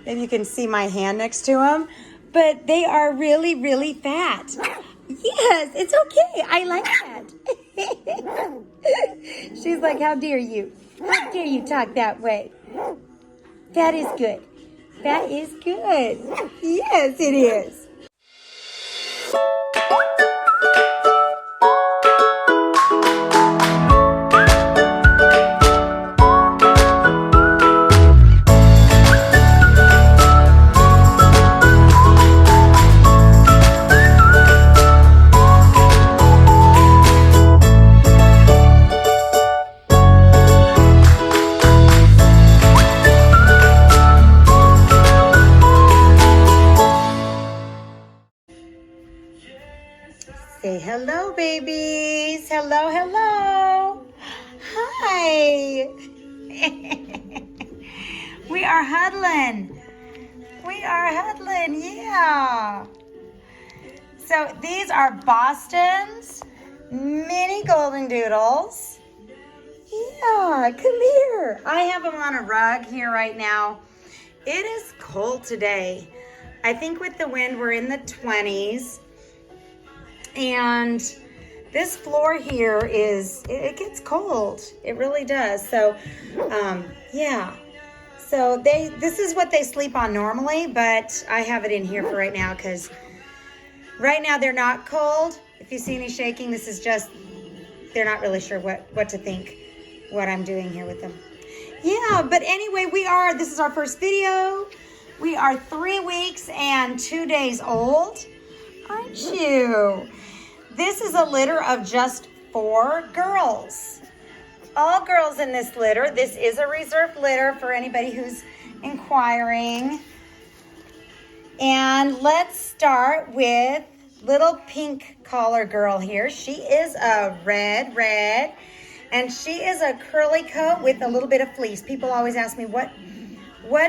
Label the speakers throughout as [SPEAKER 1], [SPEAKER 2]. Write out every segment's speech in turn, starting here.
[SPEAKER 1] Maybe you can see my hand next to them, but they are really, really fat. Yes, it's okay. I like that. She's like, how dare you? How dare you talk that way? That is good. That is good. Yes, it is. Say hello, babies. Hello, hello. Hi. We are huddling. We are huddling, yeah. So these are Boston's mini Goldendoodles. Yeah, come here. I have them on a rug here right now. It is cold today. I think with the wind, we're in the 20s. And this floor here it gets cold. It really does. So, yeah. So this is what they sleep on normally, but I have it in here for right now because right now they're not cold. If you see any shaking, this is just, they're not really sure what to think, what I'm doing here with them. Yeah, but anyway, this is our first video. We are 3 weeks and 2 days old. Aren't you? This is a litter of just 4 girls. All girls in this litter. This is a reserved litter for anybody who's inquiring. And let's start with little pink collar girl here. She is a red, and she is a curly coat with a little bit of fleece. People always ask me, what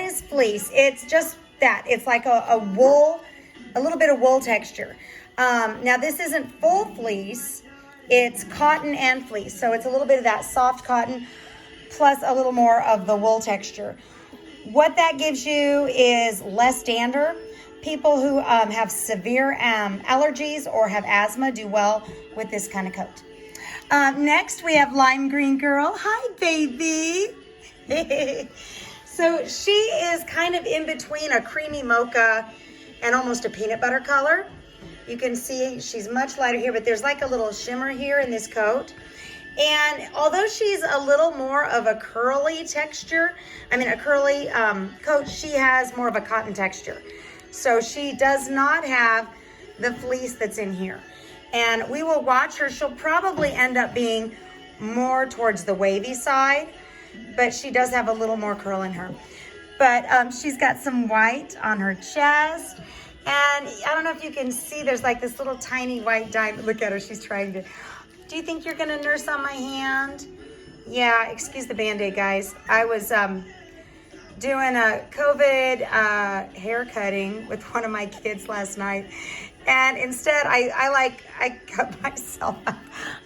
[SPEAKER 1] is fleece? It's just that. It's like a wool, a little bit of wool texture. Now this isn't full fleece, it's cotton and fleece. So it's a little bit of that soft cotton plus a little more of the wool texture. What that gives you is less dander. People who have severe allergies or have asthma do well with this kind of coat. Next we have lime green girl. Hi, baby. So she is kind of in between a creamy mocha and almost a peanut butter color. You can see she's much lighter here, but there's like a little shimmer here in this coat. And although she's a little more of a curly texture, a curly coat, she has more of a cotton texture. So she does not have the fleece that's in here. And we will watch her. She'll probably end up being more towards the wavy side, but she does have a little more curl in her. But she's got some white on her chest. And I don't know if you can see, there's like this little tiny white diamond. Look at her, she's trying to. Do you think you're gonna nurse on my hand? Yeah, excuse the Band-Aid, guys. I was doing a COVID hair cutting with one of my kids last night. And instead, I cut myself up.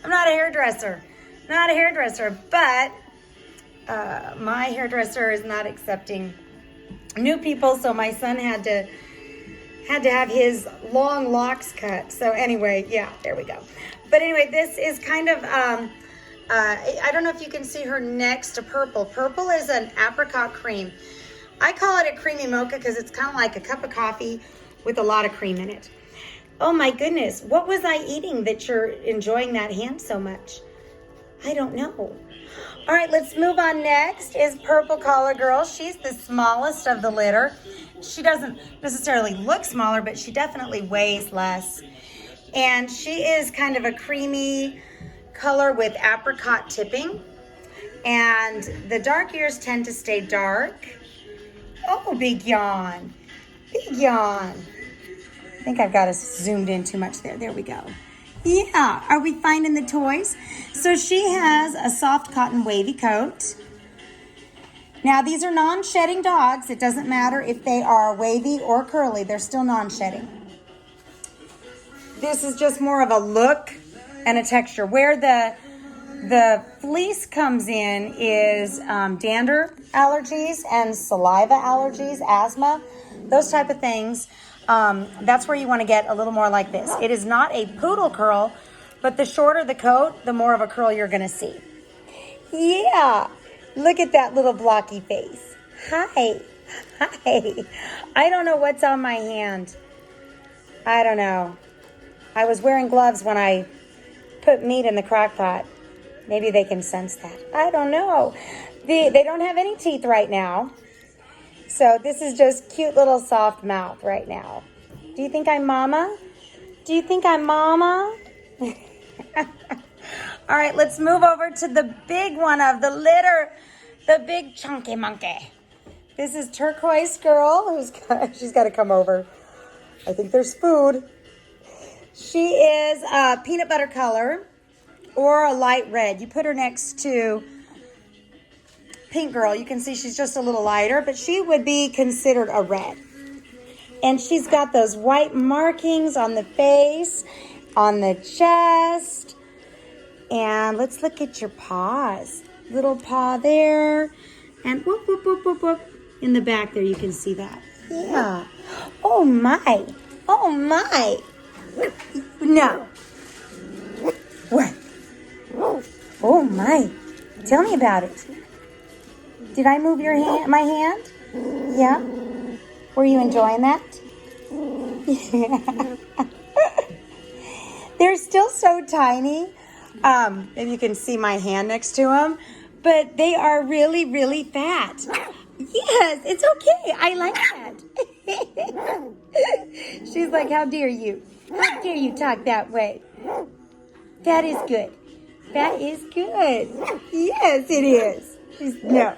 [SPEAKER 1] I'm not a hairdresser, but my hairdresser is not accepting new people, so my son had to have his long locks cut. So anyway, yeah, there we go. But anyway, this is kind of, I don't know if you can see her next to Purple. Purple is an apricot cream. I call it a creamy mocha because it's kind of like a cup of coffee with a lot of cream in it. Oh my goodness, what was I eating that you're enjoying that hand so much? I don't know. All right, let's move on. Next is Purple Collar Girl. She's the smallest of the litter. She doesn't necessarily look smaller, but she definitely weighs less. And she is kind of a creamy color with apricot tipping. And the dark ears tend to stay dark. Oh, big yawn. Big yawn. I think I've got us zoomed in too much there. There we go. Yeah, are we finding the toys? So she has a soft cotton wavy coat. Now these are non-shedding dogs. It doesn't matter if they are wavy or curly, they're still non-shedding. This is just more of a look and a texture. Where The fleece comes in is dander allergies and saliva allergies, asthma, those type of things. That's where you want to get a little more like this. It is not a poodle curl, but the shorter the coat, the more of a curl you're going to see. Yeah, look at that little blocky face. Hi. I don't know what's on my hand. I don't know. I was wearing gloves when I put meat in the crock pot. Maybe they can sense that. I don't know. They don't have any teeth right now. So this is just cute little soft mouth right now. Do you think I'm mama? Do you think I'm mama? All right, let's move over to the big one of the litter, the big chunky monkey. This is Turquoise Girl. She's got to come over. I think there's food. She is a peanut butter color or a light red. You put her next to Pink Girl. You can see she's just a little lighter, but she would be considered a red. And she's got those white markings on the face, on the chest. And let's look at your paws. Little paw there. And whoop, whoop, whoop, whoop, whoop. In the back there, you can see that. Yeah. Oh, my. Oh, my. No. What? Oh, my. Tell me about it. Did I move your hand? My hand? Yeah. Were you enjoying that? Yeah. They're still so tiny. If you can see my hand next to them, but they are really, really fat. Yes, it's okay. I like that. She's like, how dare you? How dare you talk that way? That is good. That is good. Yes, it is. She's, no.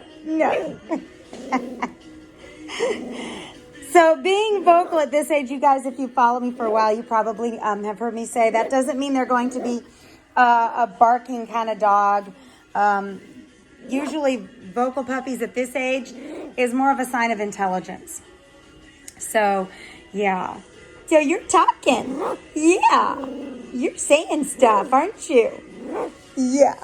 [SPEAKER 1] So being vocal at this age, you guys, if you follow me for a while, you probably have heard me say that doesn't mean they're going to be a barking kind of dog. Usually vocal puppies at this age is more of a sign of intelligence. So, yeah. So you're talking. Yeah. You're saying stuff, aren't you? Yeah.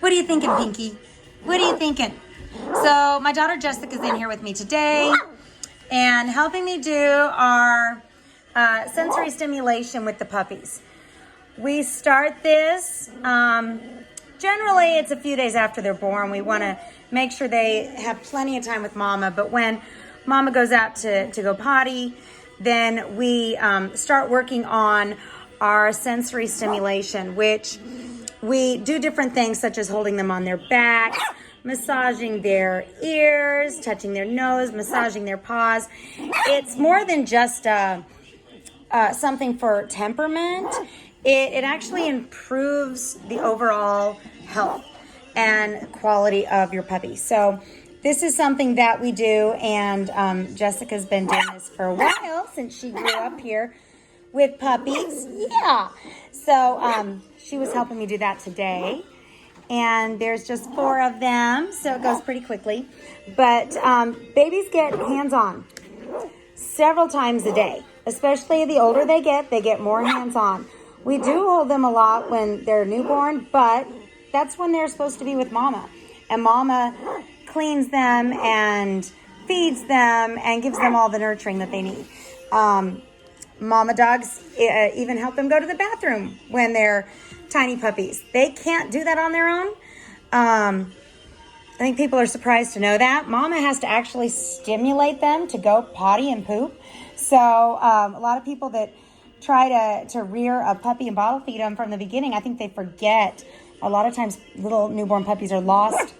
[SPEAKER 1] What are you thinking, Pinky? What are you thinking? So my daughter Jessica's in here with me today and helping me do our sensory stimulation with the puppies. We start this, generally it's a few days after they're born. We want to make sure they have plenty of time with mama, but when mama goes out to go potty, then we start working on our sensory stimulation, which we do different things such as holding them on their backs, massaging their ears, touching their nose, massaging their paws. It's more than just something for temperament. It actually improves the overall health and quality of your puppy. So this is something that we do, and Jessica's been doing this for a while since she grew up here with puppies. Yeah. So she was helping me do that today. And there's just 4 of them, so it goes pretty quickly. But babies get hands-on several times a day. Especially the older they get more hands-on. We do hold them a lot when they're newborn, but that's when they're supposed to be with mama. And mama cleans them and feeds them and gives them all the nurturing that they need. Mama dogs even help them go to the bathroom when they're tiny puppies. They can't do that on their own. I think people are surprised to know that. Mama has to actually stimulate them to go potty and poop. So a lot of people that try to rear a puppy and bottle feed them from the beginning, I think they forget. A lot of times little newborn puppies are lost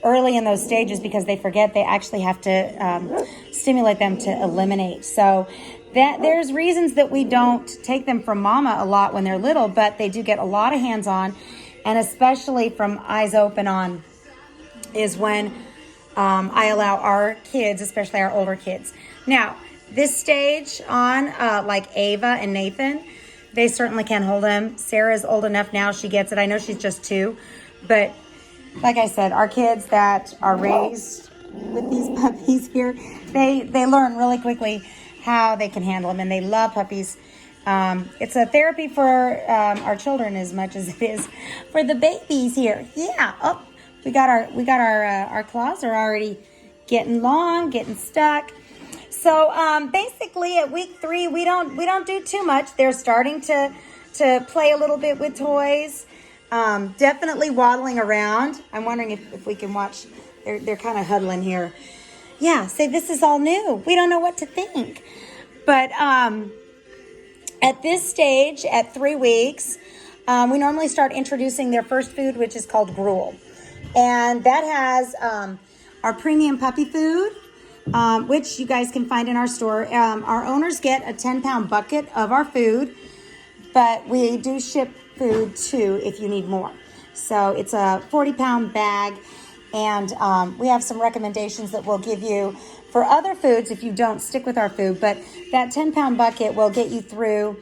[SPEAKER 1] early in those stages because they forget they actually have to stimulate them to eliminate. So that there's reasons that we don't take them from mama a lot when they're little, but they do get a lot of hands-on, and especially from eyes open on is when I allow our kids, especially our older kids. Now, this stage on, like Ava and Nathan, they certainly can hold him. Sarah's old enough now, she gets it. I know she's just 2, but like I said, our kids that are raised with these puppies here, they learn really quickly how they can handle them, and they love puppies. It's a therapy for our children as much as it is for the babies here. Yeah. Oh, we got our claws are already getting long, getting stuck. So basically, at week 3, we don't do too much. They're starting to play a little bit with toys. Definitely waddling around. I'm wondering if we can watch. They're kind of huddling here. Yeah. Say this is all new. We don't know what to think. But at this stage, at 3 weeks, we normally start introducing their first food, which is called gruel. And that has our premium puppy food, which you guys can find in our store. Our owners get a 10-pound bucket of our food, but we do ship food too if you need more. So it's a 40-pound bag, and we have some recommendations that we'll give you for other foods if you don't stick with our food. But that 10-pound bucket will get you through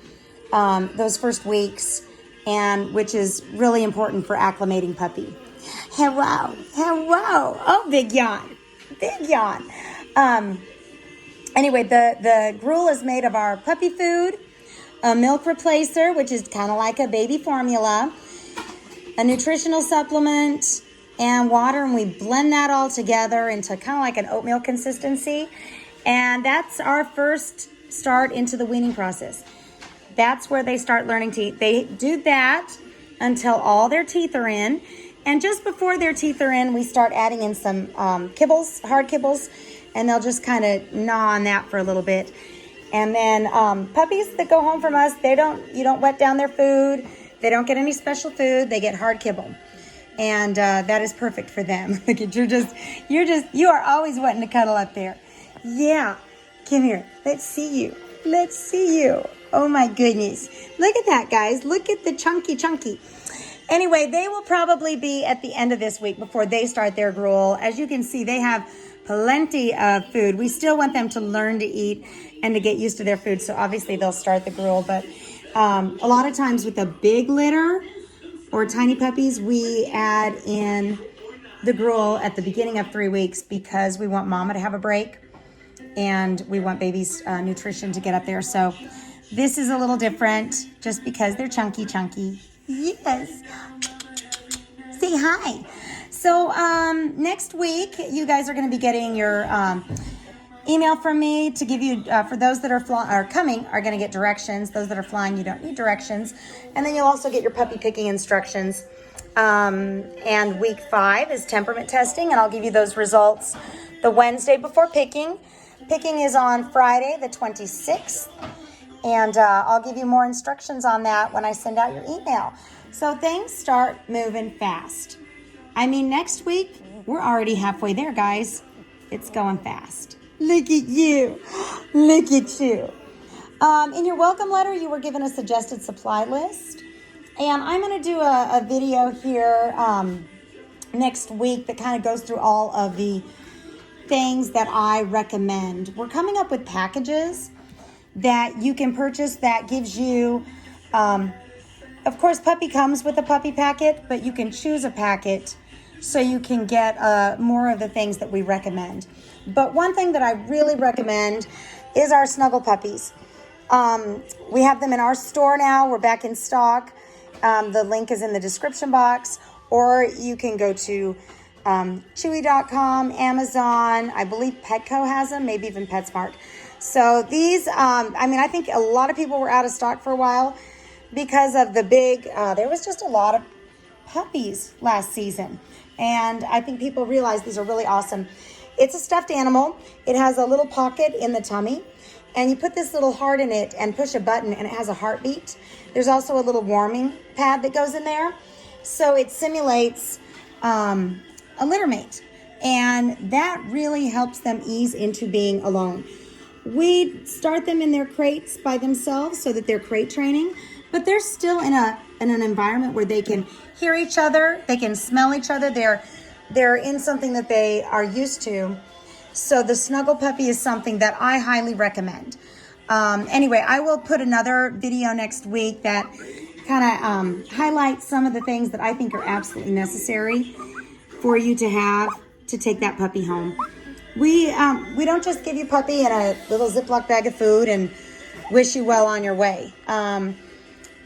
[SPEAKER 1] those first weeks, and which is really important for acclimating puppy. Hello. Oh, big yawn. Anyway, the gruel is made of our puppy food, a milk replacer, which is kind of like a baby formula, a nutritional supplement, and water, and we blend that all together into kind of like an oatmeal consistency. And that's our first start into the weaning process. That's where they start learning to eat. They do that until all their teeth are in. And just before their teeth are in, we start adding in some kibbles, hard kibbles, and they'll just kind of gnaw on that for a little bit. And then puppies that go home from us, you don't wet down their food. They don't get any special food. They get hard kibble. And that is perfect for them. Look at you are always wanting to cuddle up there. Yeah, come here. Let's see you. Oh my goodness. Look at that, guys. Look at the chunky. Anyway, they will probably be at the end of this week before they start their gruel. As you can see, they have plenty of food. We still want them to learn to eat and to get used to their food. So obviously they'll start the gruel. But a lot of times with a big litter or tiny puppies, we add in the gruel at the beginning of 3 weeks because we want mama to have a break and we want baby's nutrition to get up there. So this is a little different just because they're chunky. Yes. Say hi. So next week, you guys are going to be getting your email from me to give you, for those that are coming, are going to get directions. Those that are flying, you don't need directions. And then you'll also get your puppy picking instructions. And week 5 is temperament testing, and I'll give you those results the Wednesday before picking. Picking is on Friday, the 26th. And I'll give you more instructions on that when I send out your email. So things start moving fast. I mean, next week, we're already halfway there, guys. It's going fast. Look at you. In your welcome letter, you were given a suggested supply list. And I'm going to do a video here next week that kind of goes through all of the things that I recommend. We're coming up with packages that you can purchase that gives you, of course, puppy comes with a puppy packet, but you can choose a packet so you can get more of the things that we recommend. But one thing that I really recommend is our Snuggle Puppies. We have them in our store now. We're back in stock. The link is in the description box, or you can go to Chewy.com, Amazon. I believe Petco has them, maybe even PetSmart. So these, I think a lot of people were out of stock for a while because of the big, there was just a lot of puppies last season. And I think people realize these are really awesome. It's a stuffed animal. It has a little pocket in the tummy. And you put this little heart in it and push a button and it has a heartbeat. There's also a little warming pad that goes in there. So it simulates a litter mate. And that really helps them ease into being alone. We start them in their crates by themselves so that they're crate training, but they're still in an environment where they can hear each other, they can smell each other, they're in something that they are used to. So the Snuggle Puppy is something that I highly recommend. Anyway, I will put another video next week that kind of highlights some of the things that I think are absolutely necessary for you to have to take that puppy home. We don't just give you puppy in a little Ziploc bag of food and wish you well on your way.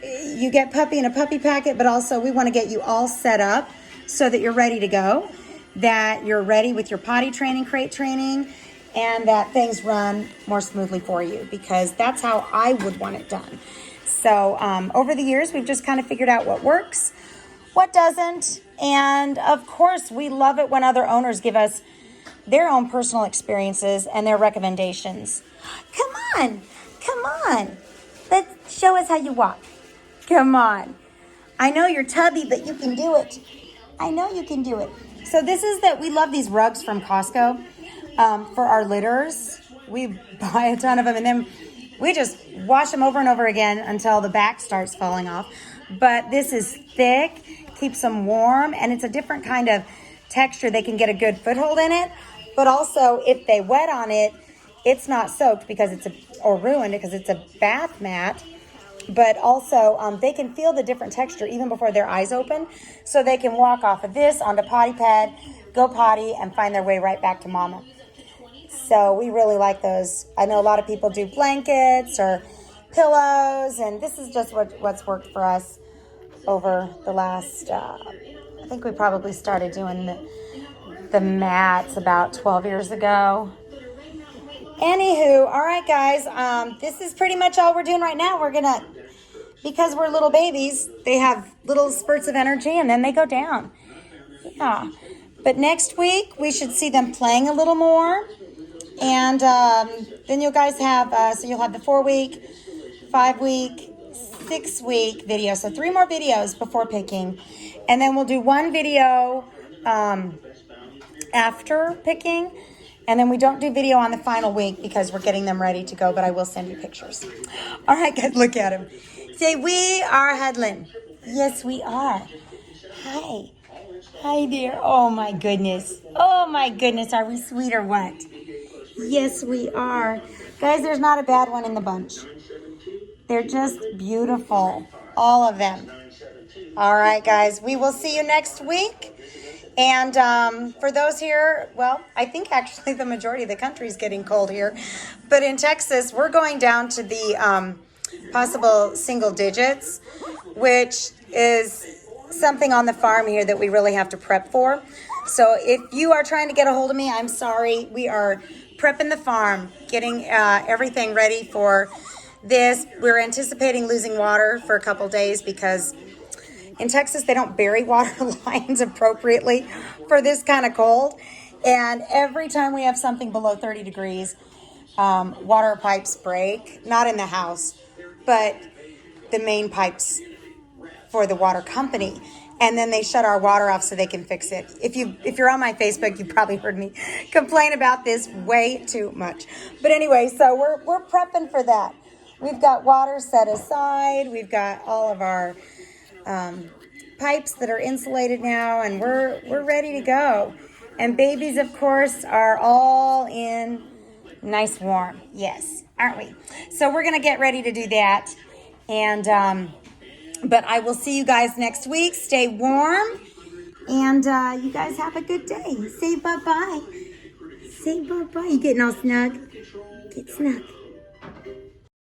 [SPEAKER 1] You get puppy in a puppy packet, but also we want to get you all set up so that you're ready to go, that you're ready with your potty training, crate training, and that things run more smoothly for you, because that's how I would want it done. So over the years, we've just kind of figured out what works, what doesn't, and of course, we love it when other owners give us their own personal experiences and their recommendations. Come on. Let's show us how you walk. Come on. I know you're tubby, but you can do it. I know you can do it. So this is that we love these rugs from Costco for our litters. We buy a ton of them, and then we just wash them over and over again until the back starts falling off. But this is thick, keeps them warm, and it's a different kind of texture. They can get a good foothold in it, but also if they wet on it, it's not soaked because or ruined because it's a bath mat. But also they can feel the different texture even before their eyes open, so they can walk off of this onto potty pad, go potty, and find their way right back to mama. So we really like those. I know a lot of people do blankets or pillows, and this is just what's worked for us over the last, I think we probably started doing the mats about 12 years ago. Anywho, all right, guys, this is pretty much all we're doing right now. We're gonna, because we're little babies, they have little spurts of energy and then they go down. Yeah. But next week, we should see them playing a little more. And then you guys have, so you'll have the 4-week, 5-week, 6-week video. So 3 more videos before picking. And then we'll do 1 video after picking. And then we don't do video on the final week because we're getting them ready to go, but I will send you pictures. All right, guys, look at him. Say, we are huddling. Yes, we are. Hi. Hi, dear. Oh, my goodness. Oh, my goodness. Are we sweet or what? Yes, we are. Guys, there's not a bad one in the bunch. They're just beautiful. All of them. All right, guys. We will see you next week. And for those here, well, I think actually the majority of the country is getting cold here. But in Texas, we're going down to the possible single digits, which is something on the farm here that we really have to prep for. So if you are trying to get a hold of me, I'm sorry. We are prepping the farm, getting everything ready for this. We're anticipating losing water for a couple days because in Texas, they don't bury water lines appropriately for this kind of cold. And every time we have something below 30 degrees, water pipes break. Not in the house, but the main pipes for the water company. And then they shut our water off so they can fix it. If you're on my Facebook, you probably heard me complain about this way too much. But anyway, so we're prepping for that. We've got water set aside. We've got all of our pipes that are insulated now, and we're ready to go. And babies, of course, are all in nice warm. Yes, aren't we? So we're gonna get ready to do that. And but I will see you guys next week. Stay warm, and you guys have a good day. Say bye-bye. Say bye-bye. You getting all snug? Get snug.